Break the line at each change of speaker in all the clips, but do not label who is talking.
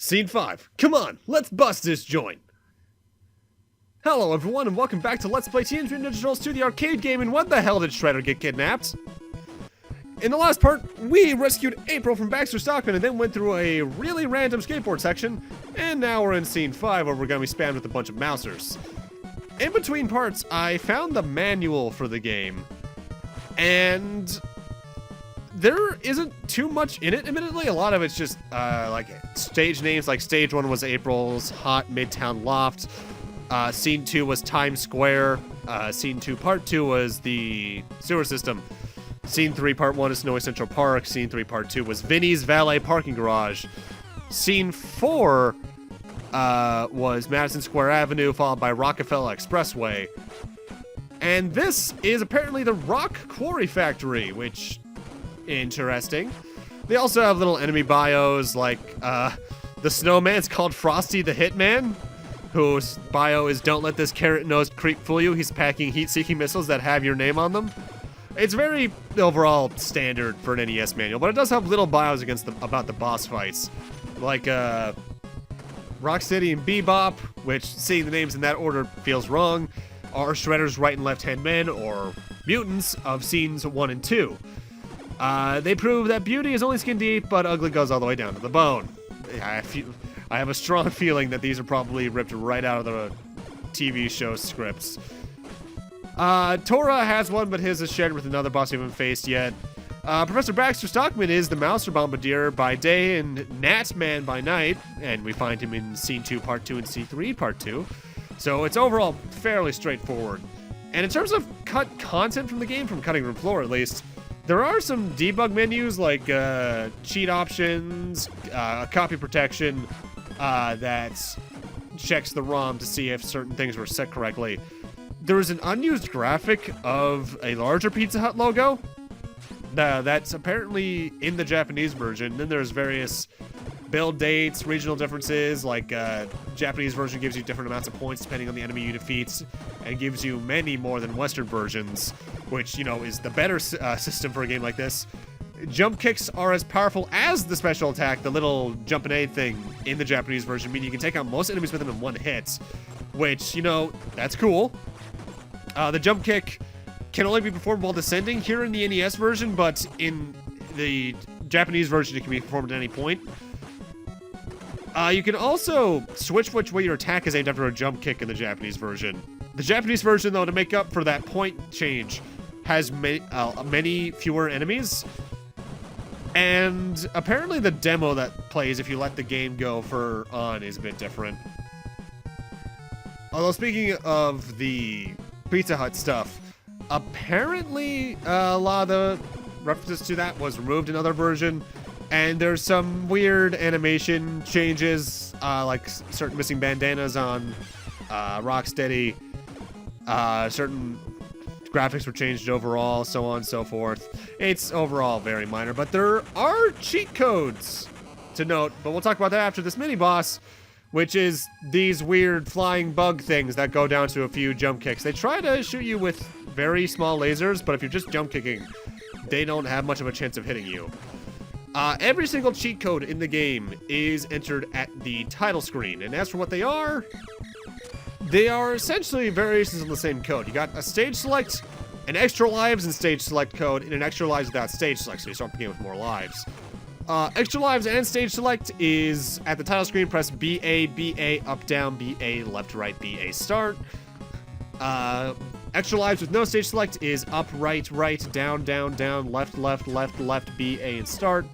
Scene 5. Come on, let's bust this joint. Hello everyone and welcome back to Let's Play Teenage Mutant Ninja Turtles 2, the arcade game, and when the hell did Shredder get kidnapped? In the last part, we rescued April from Baxter Stockman and then went through a really random skateboard section, and now we're in Scene 5 where we're gonna be spammed with a bunch of mousers. In between parts, I found the manual for the game, and there isn't too much in it, admittedly. A lot of it's just, like, stage names, like Stage 1 was April's Hot Midtown Loft, Scene 2 was Times Square, Scene 2 Part 2 was the sewer system, Scene 3 Part 1 is Snowy Central Park, Scene 3 Part 2 was Vinny's Valet Parking Garage, Scene 4 was Madison Square Avenue, followed by Rockefeller Expressway, and this is apparently the Rock Quarry Factory, which... interesting. They also have little enemy bios, like, the snowman's called Frosty the Hitman, whose bio is "Don't let this carrot-nosed creep fool you, he's packing heat-seeking missiles that have your name on them." It's very, overall, standard for an NES manual, but it does have little bios about the boss fights. Like, Rocksteady and Bebop, which, seeing the names in that order feels wrong, are Shredder's right and left-hand men, or mutants, of Scenes 1 and 2. They prove that beauty is only skin deep, but ugly goes all the way down to the bone. I have a strong feeling that these are probably ripped right out of the TV show scripts. Tora has one, but his is shared with another boss we haven't faced yet. Professor Baxter Stockman is the Mouser Bombardier by day and Gnat Man by night, and we find him in Scene 2 Part 2 and Scene 3 Part 2. So it's overall fairly straightforward. And in terms of cut content from the game, from Cutting Room Floor at least, there are some debug menus like cheat options, copy protection that checks the ROM to see if certain things were set correctly. There is an unused graphic of a larger Pizza Hut logo that's apparently in the Japanese version. Then there's various build dates, regional differences, like Japanese version gives you different amounts of points depending on the enemy you defeat, and gives you many more than Western versions, which, you know, is the better system for a game like this. Jump kicks are as powerful as the special attack, the little jump and aid thing in the Japanese version, meaning you can take out most enemies with them in one hit, which, you know, that's cool. The jump kick can only be performed while descending here in the NES version, but in the Japanese version it can be performed at any point. You can also switch which way your attack is aimed after a jump kick in the Japanese version. The Japanese version, though, to make up for that point change, has many fewer enemies. And apparently the demo that plays if you let the game go on is a bit different. Although, speaking of the Pizza Hut stuff, apparently a lot of the references to that was removed in other version. And there's some weird animation changes, like certain missing bandanas on Rocksteady. Certain graphics were changed overall, so on and so forth. It's overall very minor, but there are cheat codes to note. But we'll talk about that after this mini-boss, which is these weird flying bug things that go down to a few jump kicks. They try to shoot you with very small lasers, but if you're just jump kicking, they don't have much of a chance of hitting you. Every single cheat code in the game is entered at the title screen, and as for what they are essentially variations on the same code. You got a stage select, an extra lives and stage select code, and an extra lives without stage select, so you start picking with more lives. Extra lives and stage select is at the title screen, press BA, BA, up, down, BA, left, right, BA, start. Extra lives with no stage select is up, right, right, down, down, down, left, left, left, left, BA, and start.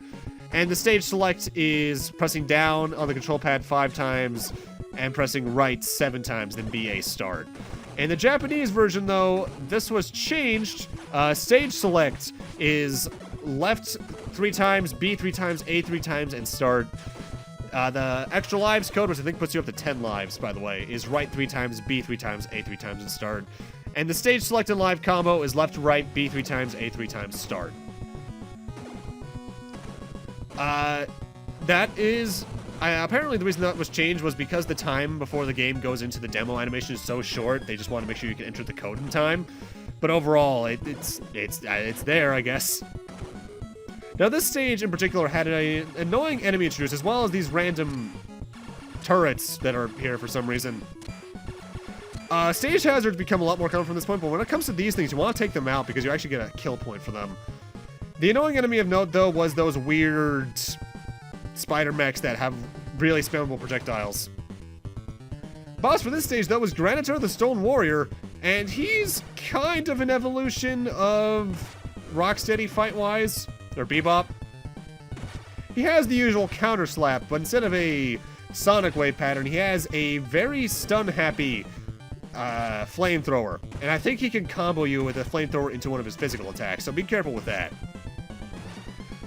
And the stage select is pressing down on the control pad 5 times and pressing right 7 times, then BA start. In the Japanese version, though, this was changed. Stage select is left 3 times, B 3 times, A 3 times, and start. The extra lives code, which I think puts you up to 10 lives, by the way, is right 3 times, B 3 times, A 3 times, and start. And the stage select and live combo is left, right, B 3 times, A 3 times, start. That is... apparently the reason that was changed was because the time before the game goes into the demo animation is so short, they just want to make sure you can enter the code in time. But overall, it's there, I guess. Now, this stage in particular had an annoying enemy introduced, as well as these random turrets that are here for some reason. Stage hazards become a lot more common from this point, but when it comes to these things, you want to take them out because you actually get a kill point for them. The annoying enemy of note, though, was those weird spider mechs that have really spammable projectiles. Boss for this stage, though, was Granitor the Stone Warrior, and he's kind of an evolution of Rocksteady fight-wise, or Bebop. He has the usual counter slap, but instead of a Sonic Wave pattern, he has a very stun-happy flamethrower. And I think he can combo you with a flamethrower into one of his physical attacks, so be careful with that.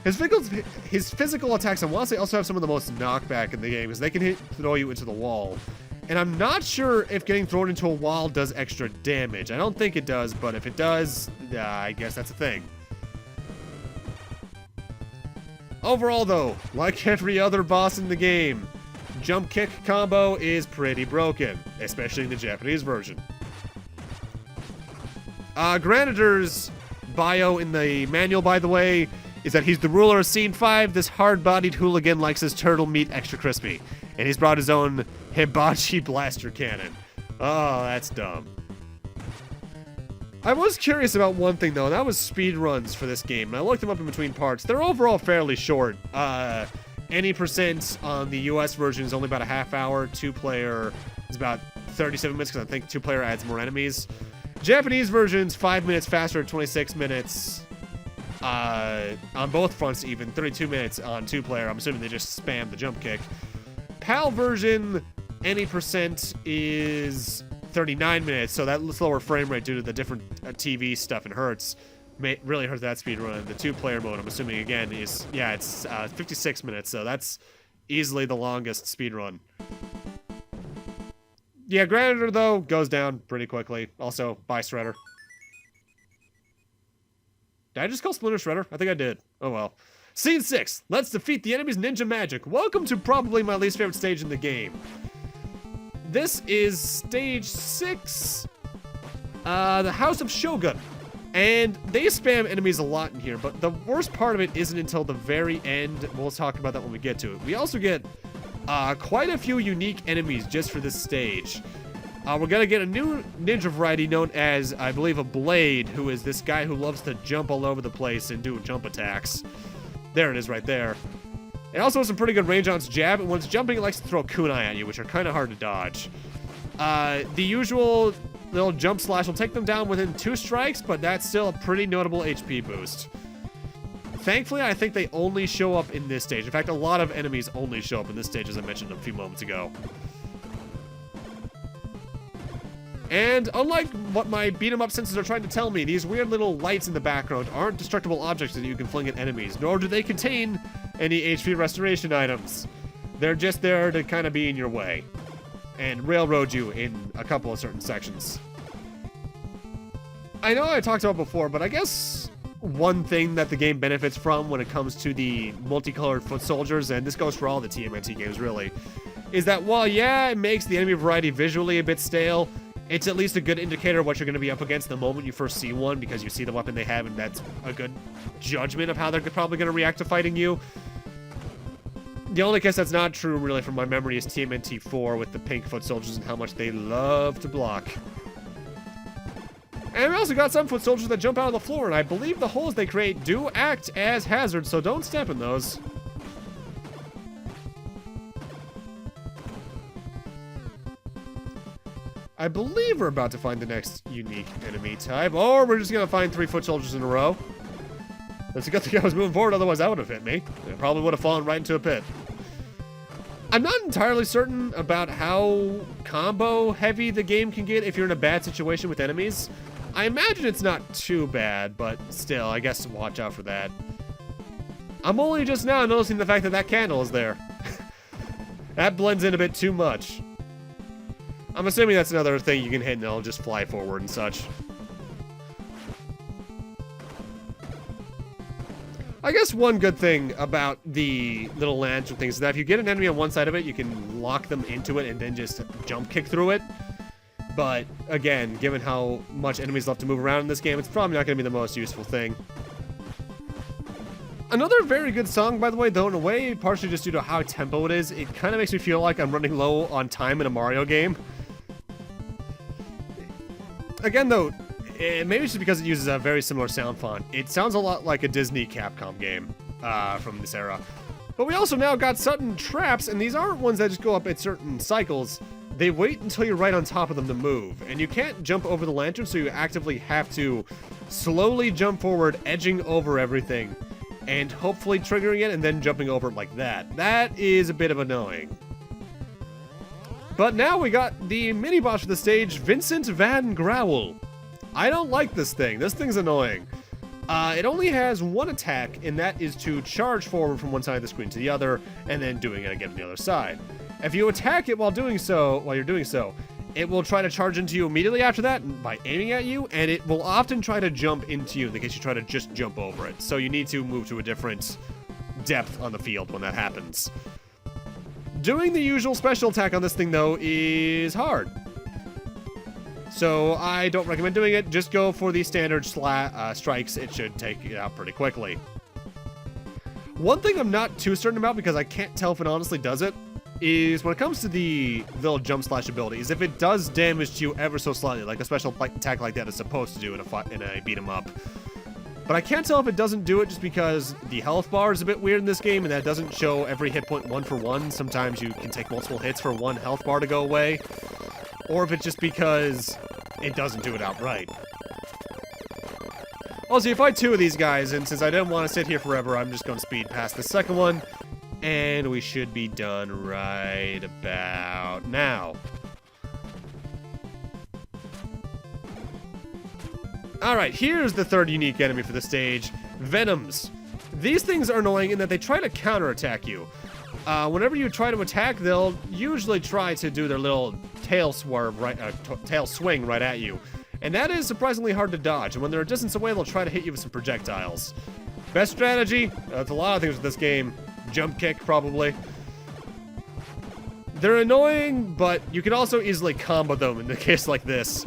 His physical attacks, I want to say, also have some of the most knockback in the game, because they can throw you into the wall. And I'm not sure if getting thrown into a wall does extra damage. I don't think it does, but if it does, I guess that's a thing. Overall, though, like every other boss in the game, jump kick combo is pretty broken, especially in the Japanese version. Granitor's bio in the manual, by the way, is that he's the ruler of Scene 5. This hard-bodied hooligan likes his turtle meat extra crispy. And he's brought his own hibachi blaster cannon. Oh, that's dumb. I was curious about one thing, though, and that was speed runs for this game. And I looked them up in between parts. They're overall fairly short. Any percent on the US version is only about a half hour. 2-player is about 37 minutes, because I think 2-player adds more enemies. Japanese version's 5 minutes faster, 26 minutes on both fronts even. 32 minutes on 2-player. I'm assuming they just spam the jump kick. PAL version, any percent is 39 minutes, so that slower frame rate due to the different TV stuff and hertz really hurts that speed run. The 2-player mode, I'm assuming, again, is, yeah, it's 56 minutes, so that's easily the longest speed run. Yeah, Granitor, though, goes down pretty quickly. Also, by Shredder. Did I just call Splinter Shredder? I think I did. Oh well. Scene 6. Let's defeat the enemy's ninja magic. Welcome to probably my least favorite stage in the game. This is stage 6. The House of Shogun. And they spam enemies a lot in here, but the worst part of it isn't until the very end. We'll talk about that when we get to it. We also get quite a few unique enemies just for this stage. We're gonna get a new ninja variety known as, I believe, a Blade, who is this guy who loves to jump all over the place and do jump attacks. There it is right there. It also has some pretty good range on its jab, and when it's jumping, it likes to throw kunai at you, which are kind of hard to dodge. The usual little jump slash will take them down within 2 strikes, but that's still a pretty notable HP boost. Thankfully, I think they only show up in this stage. In fact, a lot of enemies only show up in this stage, as I mentioned a few moments ago. And unlike what my beat-em-up senses are trying to tell me, these weird little lights in the background aren't destructible objects that you can fling at enemies, nor do they contain any HP restoration items. They're just there to kind of be in your way and railroad you in a couple of certain sections. I know I talked about before, but I guess one thing that the game benefits from when it comes to the multicolored foot soldiers, and this goes for all the TMNT games really, is that while, yeah, it makes the enemy variety visually a bit stale, it's at least a good indicator of what you're going to be up against the moment you first see one, because you see the weapon they have, and that's a good judgment of how they're probably going to react to fighting you. The only case that's not true, really, from my memory, is TMNT 4 with the pink foot soldiers and how much they love to block. And we also got some foot soldiers that jump out of the floor, and I believe the holes they create do act as hazards, so don't step in those. I believe we're about to find the next unique enemy type, or we're just going to find 3 foot soldiers in a row. That's a good thing I was moving forward, otherwise that would have hit me. It probably would have fallen right into a pit. I'm not entirely certain about how combo heavy the game can get if you're in a bad situation with enemies. I imagine it's not too bad, but still, I guess watch out for that. I'm only just now noticing the fact that that candle is there. That blends in a bit too much. I'm assuming that's another thing you can hit and it'll just fly forward and such. I guess one good thing about the little lantern things is that if you get an enemy on one side of it, you can lock them into it and then just jump kick through it. But again, given how much enemies love to move around in this game, it's probably not going to be the most useful thing. Another very good song, by the way, though in a way, partially just due to how tempo it is, it kind of makes me feel like I'm running low on time in a Mario game. Again, though, maybe it's just because it uses a very similar sound font. It sounds a lot like a Disney Capcom game from this era. But we also now got sudden traps, and these aren't ones that just go up at certain cycles. They wait until you're right on top of them to move, and you can't jump over the lantern, so you actively have to slowly jump forward, edging over everything, and hopefully triggering it and then jumping over it like that. That is a bit of annoying. But now we got the mini-boss for the stage, Vincent Van Growl. I don't like this thing. This thing's annoying. It only has one attack, and that is to charge forward from one side of the screen to the other, and then doing it again on the other side. If you attack it while you're doing so, it will try to charge into you immediately after that by aiming at you, and it will often try to jump into you in the case you try to just jump over it. So you need to move to a different depth on the field when that happens. Doing the usual special attack on this thing, though, is hard. So I don't recommend doing it. Just go for the standard strikes. It should take it out pretty quickly. One thing I'm not too certain about, because I can't tell if it honestly does it, is when it comes to the little jump slash abilities, if it does damage to you ever so slightly, like a special attack like that is supposed to do in a beat 'em up. But I can't tell if it doesn't do it just because the health bar is a bit weird in this game, and that doesn't show every hit point one for one. Sometimes you can take multiple hits for one health bar to go away. Or if it's just because it doesn't do it outright. Also, you fight two of these guys, and since I didn't want to sit here forever, I'm just going to speed past the second one. And we should be done right about now. Alright, here's the third unique enemy for the stage, Venoms. These things are annoying in that they try to counterattack you. Whenever you try to attack, they'll usually try to do their little tail swing right at you. And that is surprisingly hard to dodge, and when they're a distance away, they'll try to hit you with some projectiles. Best strategy? It's a lot of things with this game. Jump kick, probably. They're annoying, but you can also easily combo them in a case like this.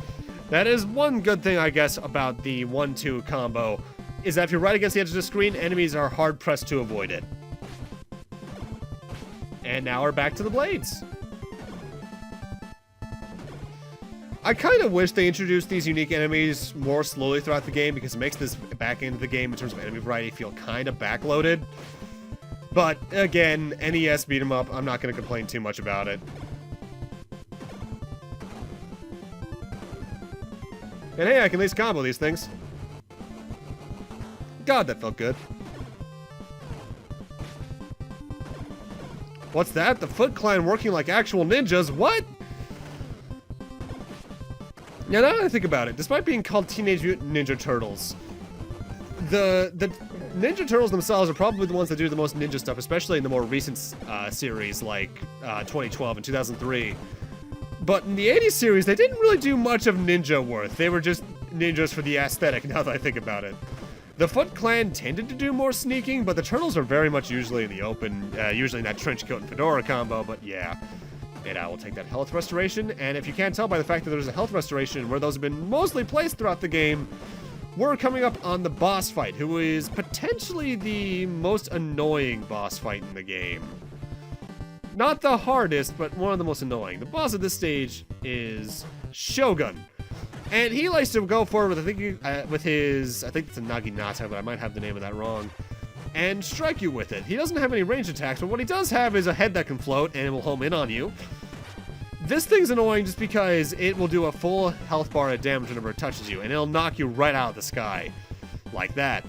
That is one good thing, I guess, about the 1-2 combo, is that if you're right against the edge of the screen, enemies are hard-pressed to avoid it. And now we're back to the blades. I kind of wish they introduced these unique enemies more slowly throughout the game, because it makes this back end of the game in terms of enemy variety feel kind of backloaded. But again, NES beat 'em up, I'm not going to complain too much about it. And hey, I can at least combo these things. God, that felt good. What's that? The Foot Clan working like actual ninjas? What? Now that I think about it, despite being called Teenage Mutant Ninja Turtles, the Ninja Turtles themselves are probably the ones that do the most ninja stuff, especially in the more recent series like 2012 and 2003. But in the 80s series, they didn't really do much of ninja worth. They were just ninjas for the aesthetic, now that I think about it. The Foot Clan tended to do more sneaking, but the Turtles are very much usually in the open, usually in that trench coat and fedora combo, but yeah. And I will take that health restoration, and if you can't tell by the fact that there's a health restoration where those have been mostly placed throughout the game, we're coming up on the boss fight, who is potentially the most annoying boss fight in the game. Not the hardest, but one of the most annoying. The boss of this stage is Shogun. And he likes to go forward with, I think it's a Naginata, but I might have the name of that wrong, and strike you with it. He doesn't have any ranged attacks, but what he does have is a head that can float, and it will home in on you. This thing's annoying just because it will do a full health bar of damage whenever it touches you, and it'll knock you right out of the sky. Like that.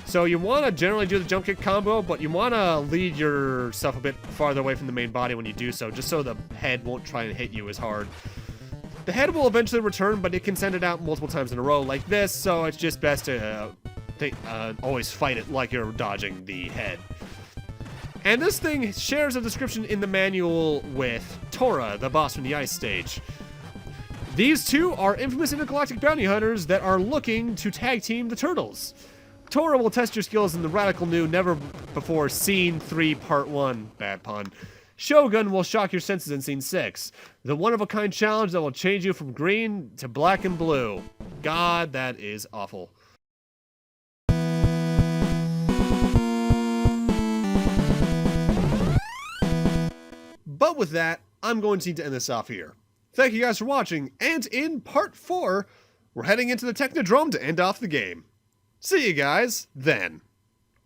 So you want to generally do the jump kick combo, but you want to lead yourself a bit farther away from the main body when you do so, just so the head won't try and hit you as hard. The head will eventually return, but it can send it out multiple times in a row like this, so it's just best to always fight it like you're dodging the head. And this thing shares a description in the manual with Tora, the boss from the ice stage. These two are infamous intergalactic bounty hunters that are looking to tag team the Turtles. Tora will test your skills in the radical new, never-before seen 3 Part 1, bad pun. Shogun will shock your senses in Scene 6. The one-of-a-kind challenge that will change you from green to black and blue. God, that is awful. But with that, I'm going to need to end this off here. Thank you guys for watching, and in part 4, we're heading into the Technodrome to end off the game. See you guys then.